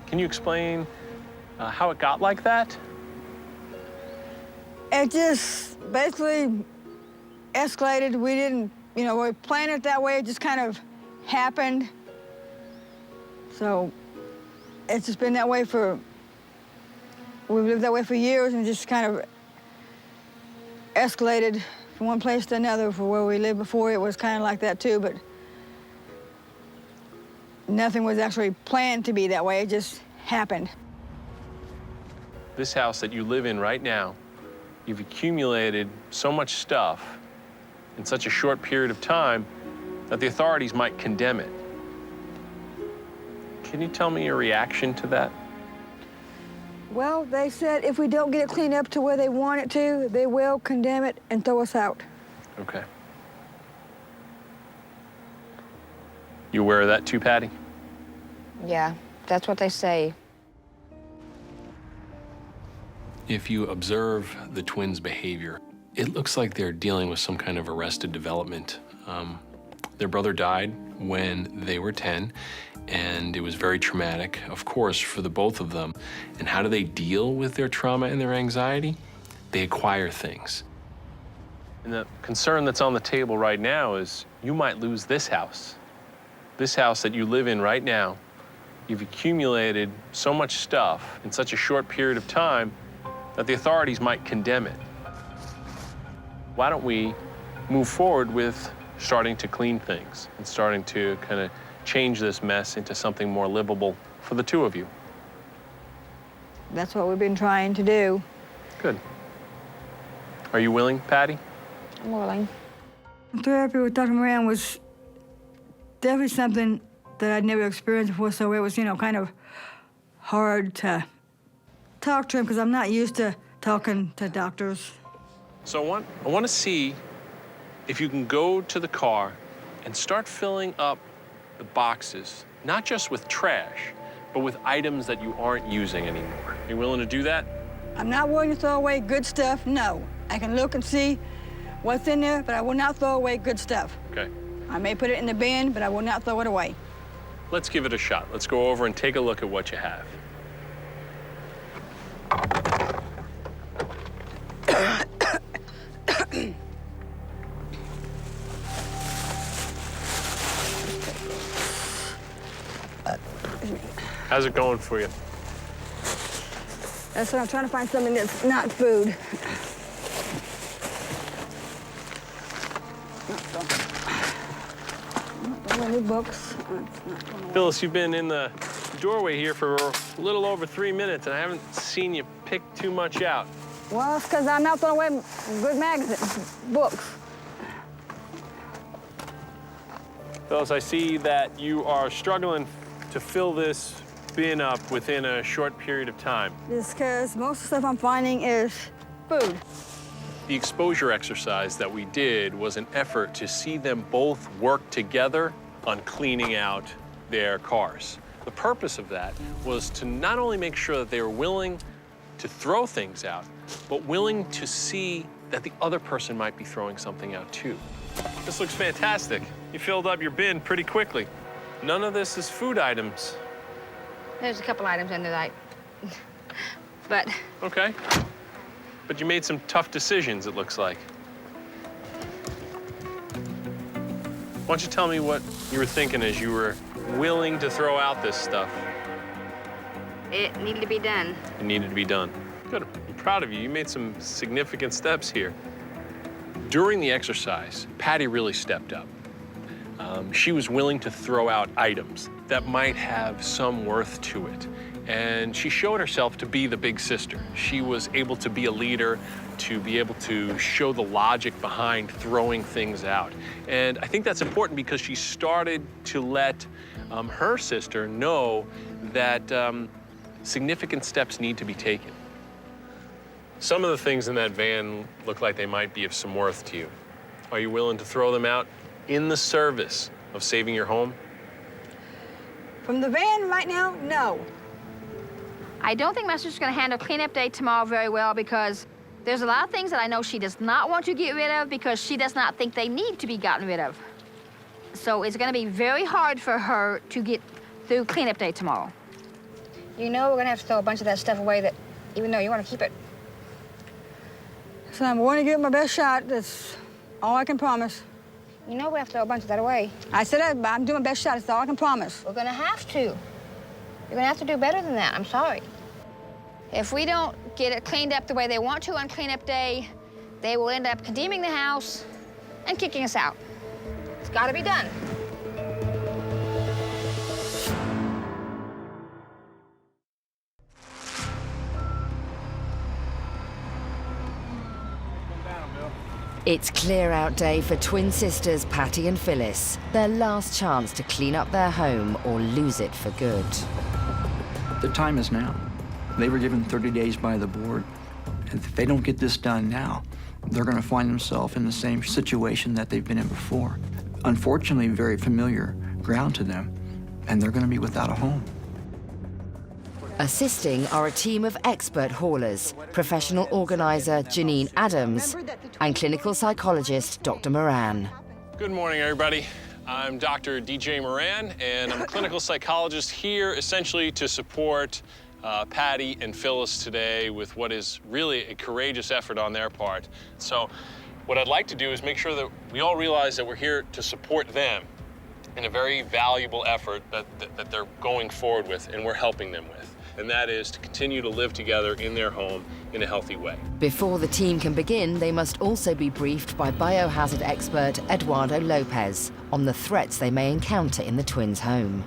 Can you explain how it got like that? It just basically escalated. We didn't, we planned it that way. It just kind of happened. So it's just been that way we've lived that way for years, and just kind of escalated from one place to another. For where we lived before, it was kind of like that too, but nothing was actually planned to be that way. It just happened. This house that you live in right now, you've accumulated so much stuff in such a short period of time that the authorities might condemn it. Can you tell me your reaction to that? Well, they said if we don't get it cleaned up to where they want it to, they will condemn it and throw us out. Okay. You aware of that too, Patty? Yeah, that's what they say. If you observe the twins' behavior, it looks like they're dealing with some kind of arrested development. Their brother died when they were 10, and it was very traumatic, of course, for the both of them. And how do they deal with their trauma and their anxiety? They acquire things. And the concern that's on the table right now is you might lose this house. This house that you live in right now. You've accumulated so much stuff in such a short period of time that the authorities might condemn it. Why don't we move forward with starting to clean things and starting to kind of change this mess into something more livable for the two of you? That's what we've been trying to do. Good. Are you willing, Patty? I'm willing. Therapy with Dr. Moran was definitely something that I'd never experienced before, so it was, kind of hard to talk to him because I'm not used to talking to doctors. So I want to see if you can go to the car and start filling up the boxes, not just with trash, but with items that you aren't using anymore. Are you willing to do that? I'm not willing to throw away good stuff, no. I can look and see what's in there, but I will not throw away good stuff. Okay. I may put it in the bin, but I will not throw it away. Let's give it a shot. Let's go over and take a look at what you have. How's it going for you? That's what I'm trying to find, something that's not food. Not throwing any books. Phyllis, you've been in the doorway here for a little over 3 minutes, and I haven't seen you pick too much out. Well, it's because I'm not throwing away good magazines, books. Phyllis, I see that you are struggling to fill this bin up within a short period of time. It's because most of the stuff I'm finding is food. The exposure exercise that we did was an effort to see them both work together on cleaning out their cars. The purpose of that was to not only make sure that they were willing to throw things out, but willing to see that the other person might be throwing something out too. This looks fantastic. You filled up your bin pretty quickly. None of this is food items. There's a couple items in there, but... Okay. But you made some tough decisions, it looks like. Why don't you tell me what you were thinking as you were willing to throw out this stuff? It needed to be done. It needed to be done. Good. I'm proud of you. You made some significant steps here. During the exercise, Patty really stepped up. She was willing to throw out items that might have some worth to it. And she showed herself to be the big sister. She was able to be a leader, to be able to show the logic behind throwing things out. And I think that's important because she started to let her sister know that significant steps need to be taken. Some of the things in that van look like they might be of some worth to you. Are you willing to throw them out in the service of saving your home? From the van right now, no. I don't think my sister's gonna handle cleanup day tomorrow very well because there's a lot of things that I know she does not want to get rid of because she does not think they need to be gotten rid of. So it's gonna be very hard for her to get through cleanup day tomorrow. You know we're gonna have to throw a bunch of that stuff away that, even though you want to keep it. So I'm going to give it my best shot. That's all I can promise. You know we have to throw a bunch of that away. I said I'm doing my best shot. That's all I can promise. We're gonna have to. You're gonna have to do better than that. I'm sorry. If we don't get it cleaned up the way they want to on cleanup day, they will end up condemning the house and kicking us out. It's gotta be done. It's clear-out day for twin sisters Patty and Phyllis. Their last chance to clean up their home or lose it for good. The time is now. They were given 30 days by the board. And if they don't get this done now, they're going to find themselves in the same situation that they've been in before. Unfortunately, very familiar ground to them, and they're going to be without a home. Assisting are a team of expert haulers, professional organizer Janine Adams and clinical psychologist Dr. Moran. Good morning, everybody. I'm Dr. DJ Moran, and I'm a clinical psychologist here essentially to support Patty and Phyllis today with what is really a courageous effort on their part. So what I'd like to do is make sure that we all realize that we're here to support them in a very valuable effort that they're going forward with and we're helping them with. And that is to continue to live together in their home in a healthy way. Before the team can begin, they must also be briefed by biohazard expert Eduardo Lopez on the threats they may encounter in the twins' home.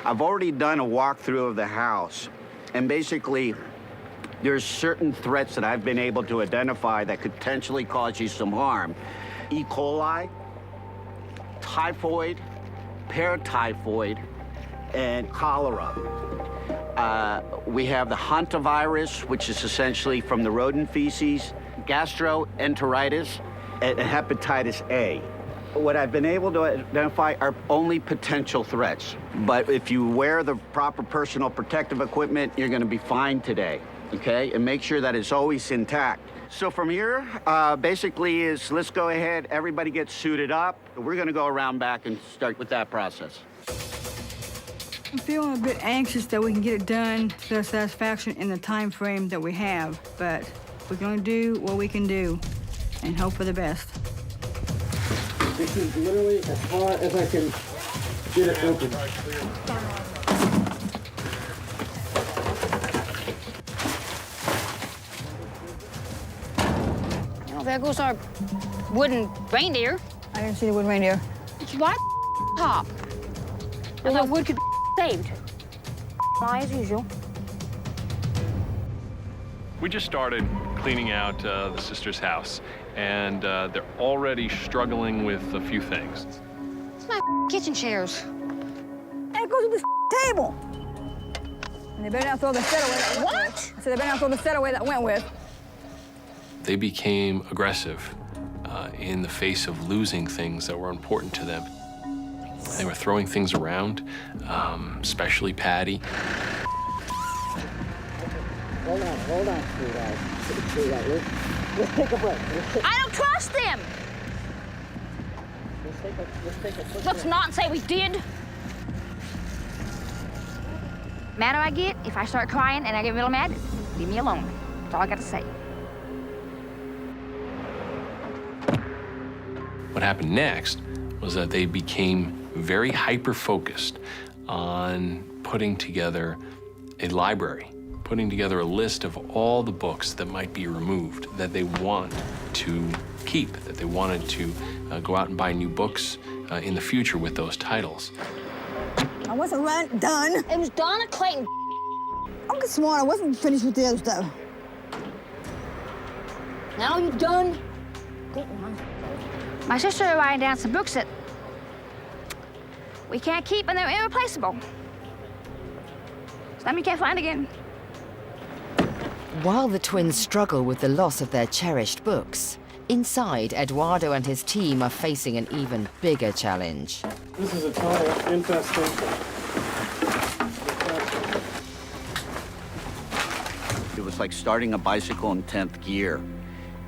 I've already done a walkthrough of the house, and basically, there's certain threats that I've been able to identify that could potentially cause you some harm. E. coli, typhoid, paratyphoid, and cholera. We have the hantavirus, which is essentially from the rodent feces, gastroenteritis, and hepatitis A. What I've been able to identify are only potential threats. But if you wear the proper personal protective equipment, you're going to be fine today, okay? And make sure that it's always intact. So from here, basically is let's go ahead, everybody gets suited up. We're going to go around back and start with that process. I'm feeling a bit anxious that we can get it done to their satisfaction in the time frame that we have, but we're going to do what we can do and hope for the best. This is literally as far as I can get it open. Well, there goes our wooden reindeer. I didn't see the wood reindeer. It's right top. I thought wood could be saved. Lie as usual. We just started cleaning out the sister's house, and they're already struggling with a few things. It's my kitchen chairs. That goes with the table. And they better not throw the set away that went with. I said they better not throw the set away that went with. They became aggressive in the face of losing things that were important to them. They were throwing things around, especially Patty. Hold on, sweetheart. Let's take a break. I don't trust them. Let's not say we did. Madder I get, if I start crying and I get real mad, leave me alone. That's all I got to say. What happened next was that they became very hyper-focused on putting together a library, putting together a list of all the books that might be removed, that they want to keep, that they wanted to go out and buy new books in the future with those titles. I wasn't done. It was Donna Clayton. I'm just sworn I wasn't finished with the other stuff. Now you done? Go on. My sister is writing down some books that we can't keep and they're irreplaceable. Some you can't find again. While the twins struggle with the loss of their cherished books, inside, Eduardo and his team are facing an even bigger challenge. This is a total infestation. It was like starting a bicycle in 10th gear.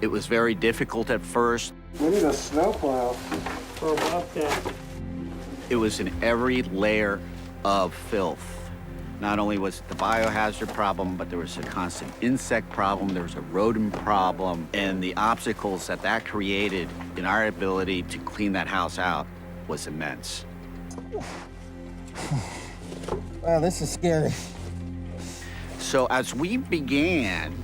It was very difficult at first. We need a snowplow for a bobcat. It was in every layer of filth. Not only was it the biohazard problem, but there was a constant insect problem, there was a rodent problem, and the obstacles that that created in our ability to clean that house out was immense. Wow, this is scary. So as we began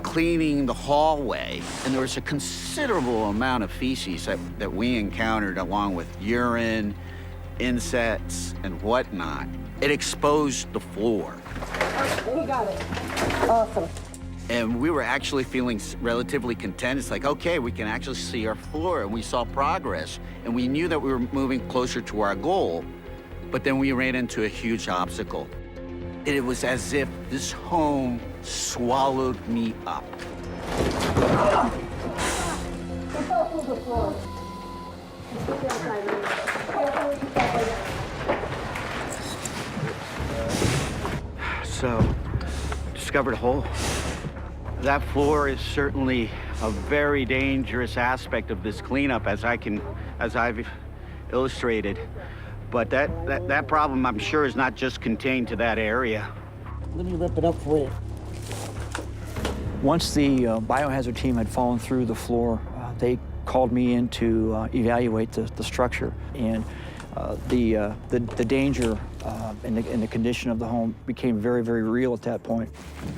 cleaning the hallway, and there was a considerable amount of feces that we encountered along with urine, insects, and whatnot, it exposed the floor. We got it. Awesome. And we were actually feeling relatively content. It's like, okay, we can actually see our floor, and we saw progress, and we knew that we were moving closer to our goal, but then we ran into a huge obstacle. It was as if this home swallowed me up. So, discovered a hole. That floor is certainly a very dangerous aspect of this cleanup, as I've illustrated. But that problem, I'm sure, is not just contained to that area. Let me rip it up for you. Once the biohazard team had fallen through the floor, they called me in to evaluate the structure, and the danger and the condition of the home became very, very real at that point.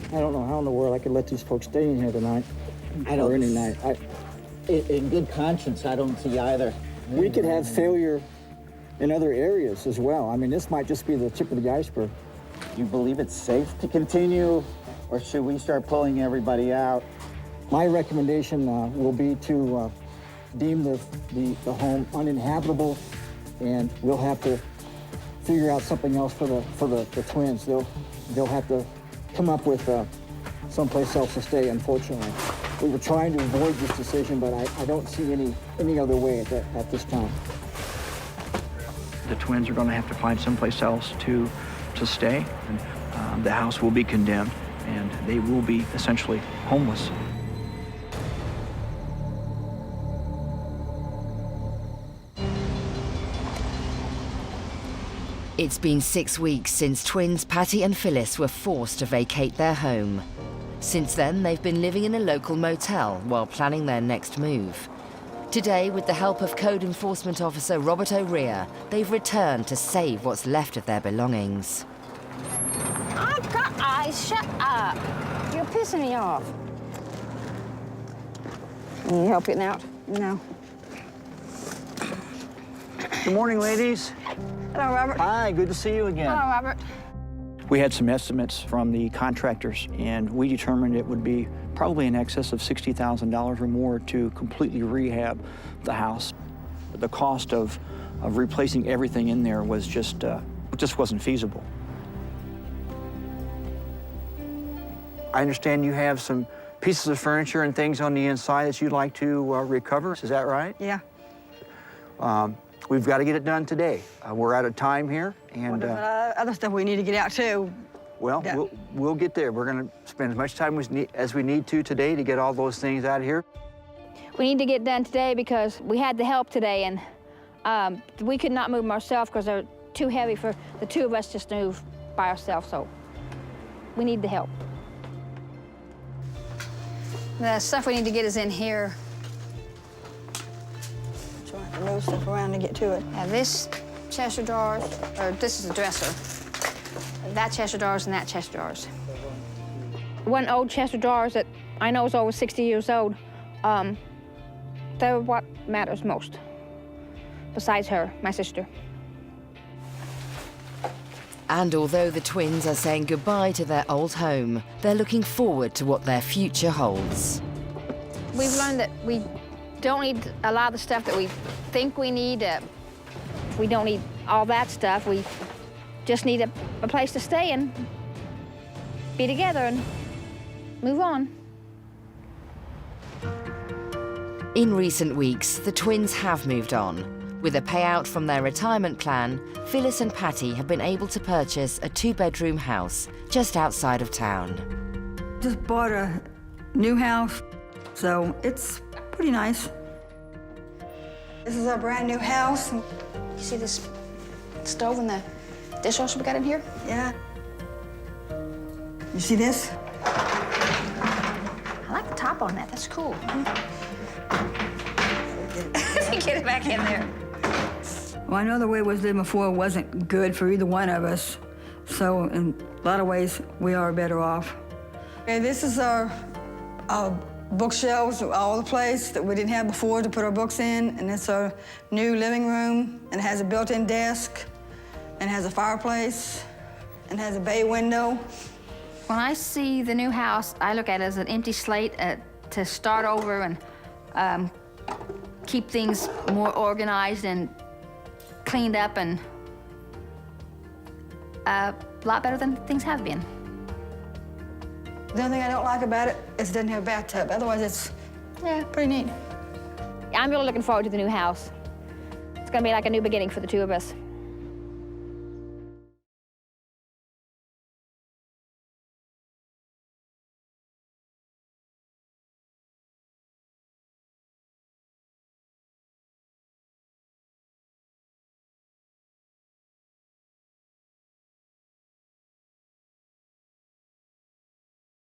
I don't know how in the world I could let these folks stay in here tonight. Or any night. In good conscience, I don't see either. We could have failure in other areas as well. I mean, this might just be the tip of the iceberg. Do you believe it's safe to continue, or should we start pulling everybody out? My recommendation will be to deem the home uninhabitable, and we'll have to figure out something else for the twins. They'll have to come up with someplace else to stay, unfortunately. We were trying to avoid this decision, but I don't see any other way at this time. The twins are going to have to find someplace else to stay, and the house will be condemned, and they will be essentially homeless. It's been 6 weeks since twins Patty and Phyllis were forced to vacate their home. Since then, they've been living in a local motel while planning their next move. Today, with the help of Code Enforcement Officer Robert O'Rea, they've returned to save what's left of their belongings. I've got eyes. Shut up. You're pissing me off. Can you help getting out? No. Good morning, ladies. Hello, Robert. Hi, good to see you again. Hello, Robert. We had some estimates from the contractors, and we determined it would be probably in excess of $60,000 or more to completely rehab the house. The cost of replacing everything in there was just wasn't feasible. I understand you have some pieces of furniture and things on the inside that you'd like to recover. Is that right? Yeah. We've got to get it done today. We're out of time here, and Other stuff we need to get out too. well, Yeah. we'll get there. We're going to spend as much time as we need to today to get all those things out of here. We need to get done today because we had the help today, and we could not move them ourselves because they're too heavy for the two of us just to move by ourselves, so we need the help. The stuff we need to get is in here. So I have to move stuff around to get to it. This chest of drawers, or this is a dresser. That chest of drawers and that chest of drawers. One old chest of drawers that I know is over 60 years old, they're what matters most, besides her, my sister. And although the twins are saying goodbye to their old home, they're looking forward to what their future holds. We've learned that we don't need a lot of the stuff that we think we need. We don't need all that stuff. We just need a place to stay and be together and move on. In recent weeks, the twins have moved on. With a payout from their retirement plan, Phyllis and Patty have been able to purchase a 2-bedroom house just outside of town. Just bought a new house, so it's pretty nice. This is our brand new house. You see this stove and the dishwasher we got in here? Yeah. You see this? I like the top on that. That's cool. Get it back in there. Well, I know the way we was living before wasn't good for either one of us. So in a lot of ways, we are better off. Okay, this is our bookshelves all over the place that we didn't have before to put our books in. And it's our new living room, and it has a built-in desk, and has a fireplace, and has a bay window. When I see the new house, I look at it as an empty slate to start over and keep things more organized and cleaned up, and a lot better than things have been. The only thing I don't like about it is it doesn't have a bathtub. Otherwise, it's pretty neat. I'm really looking forward to the new house. It's gonna be like a new beginning for the two of us.